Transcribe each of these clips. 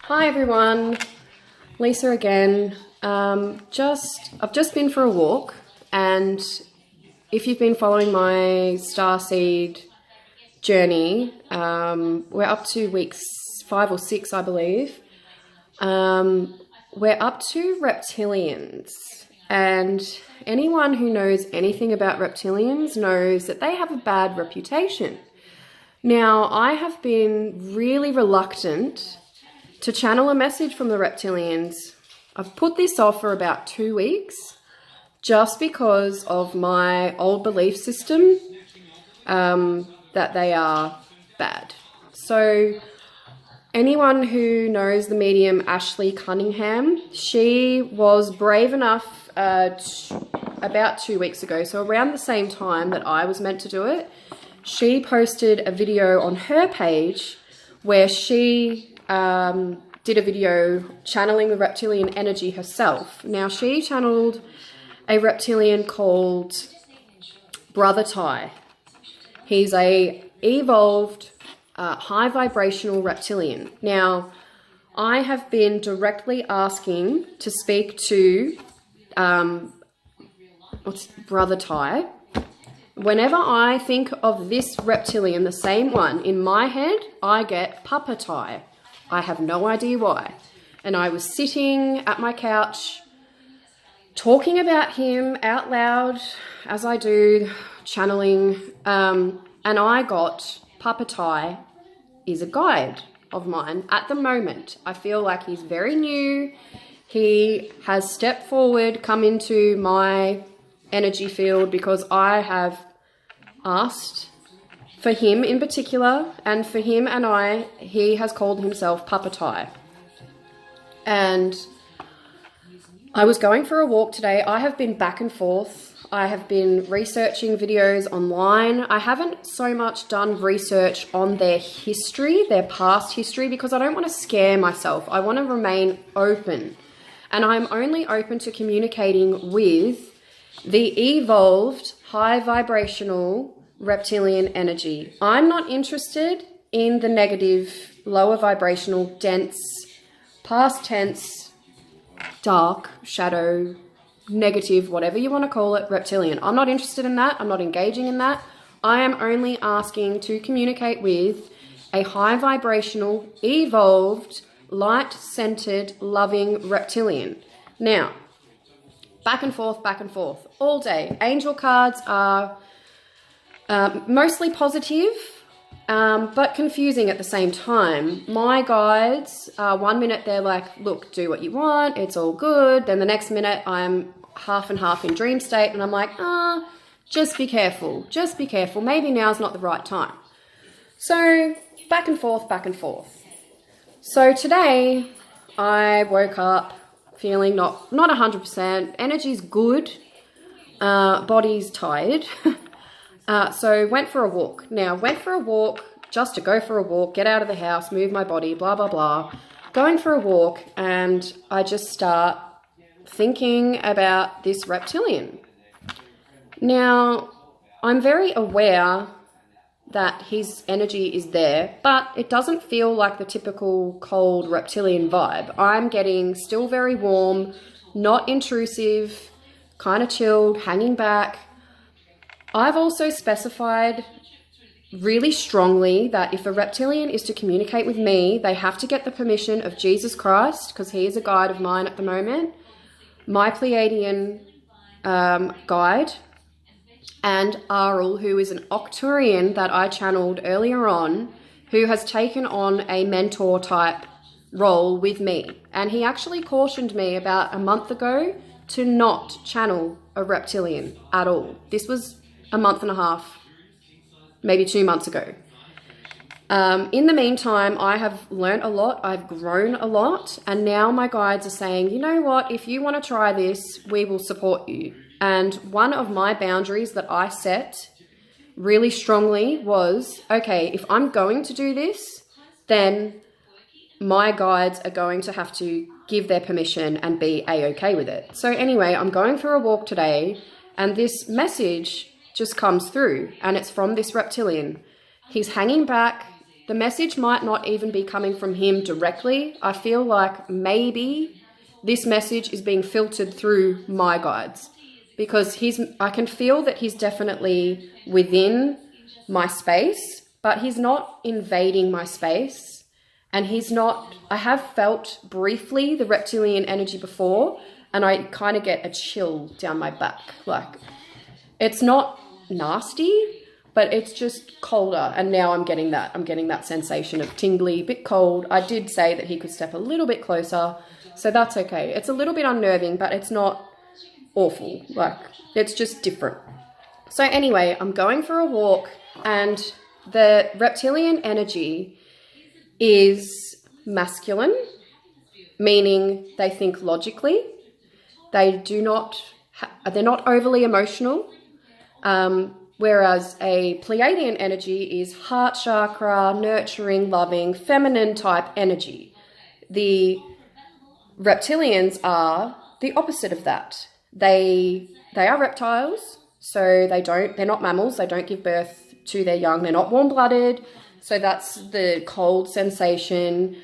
Hi everyone, Lisa again. I've just been for a walk, and if you've been following my starseed journey, we're up to weeks 5 or 6, I believe. We're up to reptilians, and anyone who knows anything about reptilians knows that they have a bad reputation. Now, I have been really reluctant to channel a message from the reptilians. I've put this off for about 2 weeks just because of my old belief system that they are bad. So anyone who knows the medium Ashley Cunningham, she was brave enough about 2 weeks ago, so around the same time that I was meant to do it, she posted a video on her page where she did a video channeling the reptilian energy herself. Now, she channeled a reptilian called Brother Ty. He's a evolved, high vibrational reptilian. Now, I have been directly asking to speak to Brother Ty. Whenever I think of this reptilian, the same one, in my head, I get Papa Ty. I have no idea why. And I was sitting at my couch talking about him out loud, as I do, channeling, and I got Papa Ty is a guide of mine at the moment. I feel like he's very new. He has stepped forward, come into my energy field because I have asked for him in particular, and for him and I, he has called himself Papa Ty. And I was going for a walk today. I have been back and forth. I have been researching videos online. I haven't so much done research on their history, their past history, because I don't want to scare myself. I want to remain open. And I'm only open to communicating with the evolved, high vibrational reptilian energy. I'm not interested in the negative, lower vibrational, dense, past tense, dark, shadow, negative, whatever you want to call it, reptilian. I'm not interested in that. I'm not engaging in that. I am only asking to communicate with a high vibrational, evolved, light-centered, loving reptilian. Now, back and forth, all day. Angel cards are mostly positive, but confusing at the same time. My guides, 1 minute they're like, look, do what you want, it's all good. Then the next minute I'm half and half in dream state, and I'm like, just be careful, maybe now's not the right time. So back and forth. So today I woke up feeling not 100%, energy's good, body's tired. So went for a walk. Now, went for a walk just to go for a walk, get out of the house, move my body, blah, blah, blah. Going for a walk, and I just start thinking about this reptilian. Now, I'm very aware that his energy is there, but it doesn't feel like the typical cold reptilian vibe. I'm getting still very warm, not intrusive, kind of chilled, hanging back. I've also specified really strongly that if a reptilian is to communicate with me, they have to get the permission of Jesus Christ, because he is a guide of mine at the moment, my Pleiadian guide, and Arul, who is an Octurian that I channeled earlier on, who has taken on a mentor type role with me. And he actually cautioned me about a month ago to not channel a reptilian at all. This was a month and a half, maybe 2 months ago. In the meantime, I have learnt a lot, I've grown a lot, and now my guides are saying, you know what, if you want to try this, we will support you. And one of my boundaries that I set really strongly was, okay, if I'm going to do this, then my guides are going to have to give their permission and be a-okay with it. So anyway, I'm going for a walk today, and this message just comes through, and it's from this reptilian. He's hanging back. The message might not even be coming from him directly. I feel like maybe this message is being filtered through my guides, because I can feel that he's definitely within my space, but he's not invading my space. And he's not, I have felt briefly the reptilian energy before, and I kind of get a chill down my back. Like, it's not nasty, but it's just colder. And now I'm getting that sensation of tingly, bit cold. I did say that he could step a little bit closer, so that's okay. It's a little bit unnerving, but it's not awful. Like, it's just different. So anyway, I'm going for a walk, and the reptilian energy is masculine, meaning they think logically. They're not overly emotional. Whereas a Pleiadian energy is heart chakra, nurturing, loving, feminine type energy. The reptilians are the opposite of that. They are reptiles, so they're not mammals. They don't give birth to their young. They're not warm-blooded. So that's the cold sensation.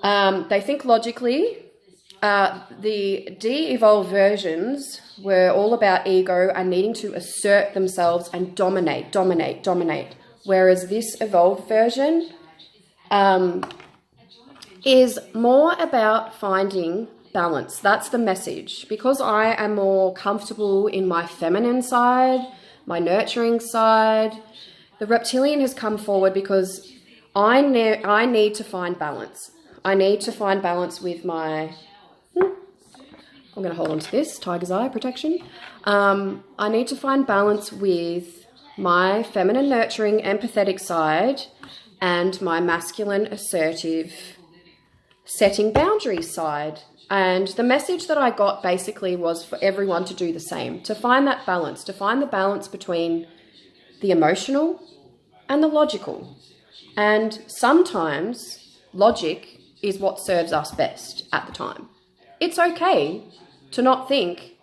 They think logically. The de-evolved versions were all about ego and needing to assert themselves and dominate. Whereas this evolved version is more about finding balance. That's the message. Because I am more comfortable in my feminine side, my nurturing side, the reptilian has come forward because I need to find balance. I need to find balance with my... I'm going to hold on to this, tiger's eye protection. I need to find balance with my feminine, nurturing, empathetic side and my masculine, assertive, setting boundaries side. And the message that I got basically was for everyone to do the same, to find that balance, to find the balance between the emotional and the logical. And sometimes logic is what serves us best at the time. It's okay to not think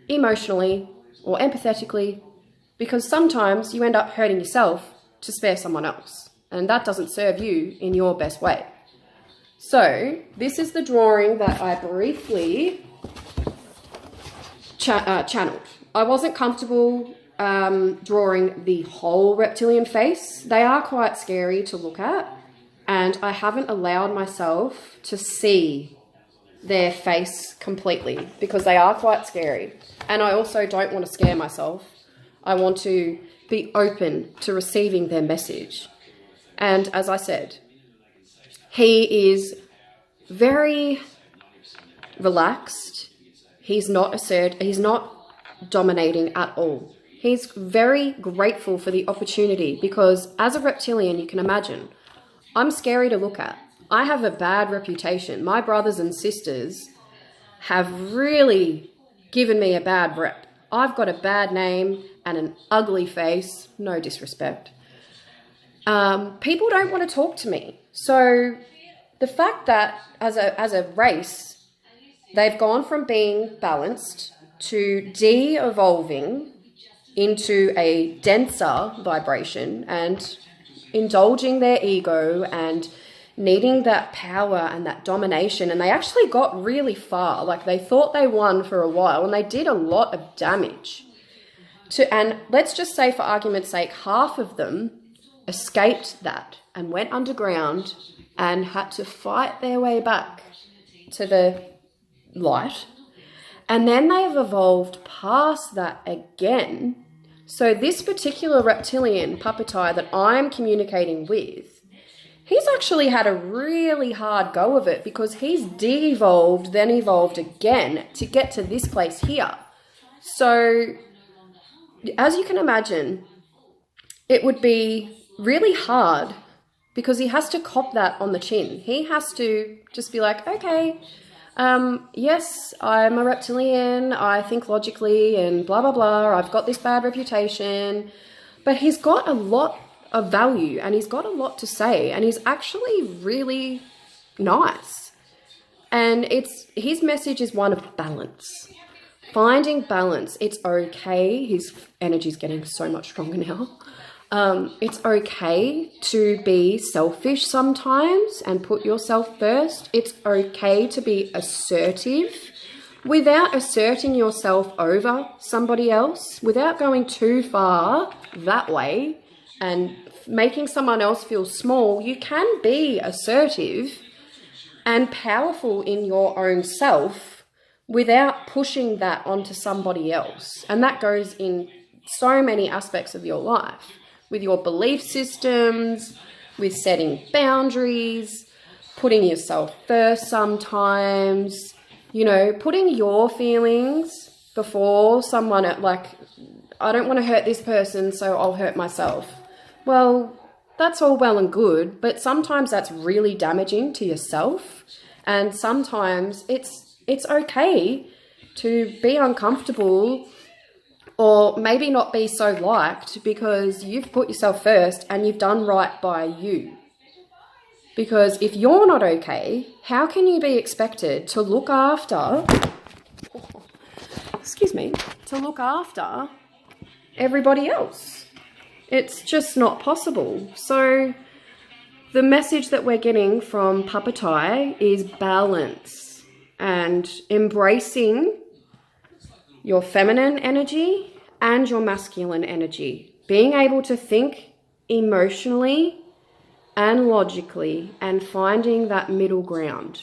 emotionally or empathetically, because sometimes you end up hurting yourself to spare someone else, and that doesn't serve you in your best way. So this is the drawing that I briefly channeled. I wasn't comfortable drawing the whole reptilian face. They are quite scary to look at, and I haven't allowed myself to see their face completely because they are quite scary. And I also don't want to scare myself. I want to be open to receiving their message. And as I said, he is very relaxed. He's not dominating at all. He's very grateful for the opportunity because as a reptilian, you can imagine, I'm scary to look at. I have a bad reputation. My brothers and sisters have really given me a bad rep. I've got a bad name and an ugly face, no disrespect. People don't want to talk to me. So the fact that as a race, they've gone from being balanced to de-evolving into a denser vibration and indulging their ego and needing that power and that domination. And they actually got really far. Like, they thought they won for a while and they did a lot of damage. And let's just say, for argument's sake, half of them escaped that and went underground and had to fight their way back to the light. And then they have evolved past that again. So this particular reptilian puppeteer that I'm communicating with, he's actually had a really hard go of it because he's de-evolved, then evolved again to get to this place here. So as you can imagine, it would be really hard because he has to cop that on the chin. He has to just be like, okay, yes, I'm a reptilian, I think logically and blah, blah, blah, I've got this bad reputation, but he's got a lot of value and he's got a lot to say and he's actually really nice. And his message is one of balance. Finding balance. It's okay. His energy's getting so much stronger now. It's okay to be selfish sometimes and put yourself first. It's okay to be assertive without asserting yourself over somebody else, without going too far that way and making someone else feel small. You can be assertive and powerful in your own self without pushing that onto somebody else. And that goes in so many aspects of your life, with your belief systems, with setting boundaries, putting yourself first sometimes, you know, putting your feelings before someone, like, I don't want to hurt this person, so I'll hurt myself. Well, that's all well and good, but sometimes that's really damaging to yourself. And sometimes it's okay to be uncomfortable or maybe not be so liked because you've put yourself first and you've done right by you. Because if you're not okay, how can you be expected to look after, to look after everybody else? It's just not possible. So the message that we're getting from Papatai is balance and embracing your feminine energy and your masculine energy. Being able to think emotionally and logically and finding that middle ground.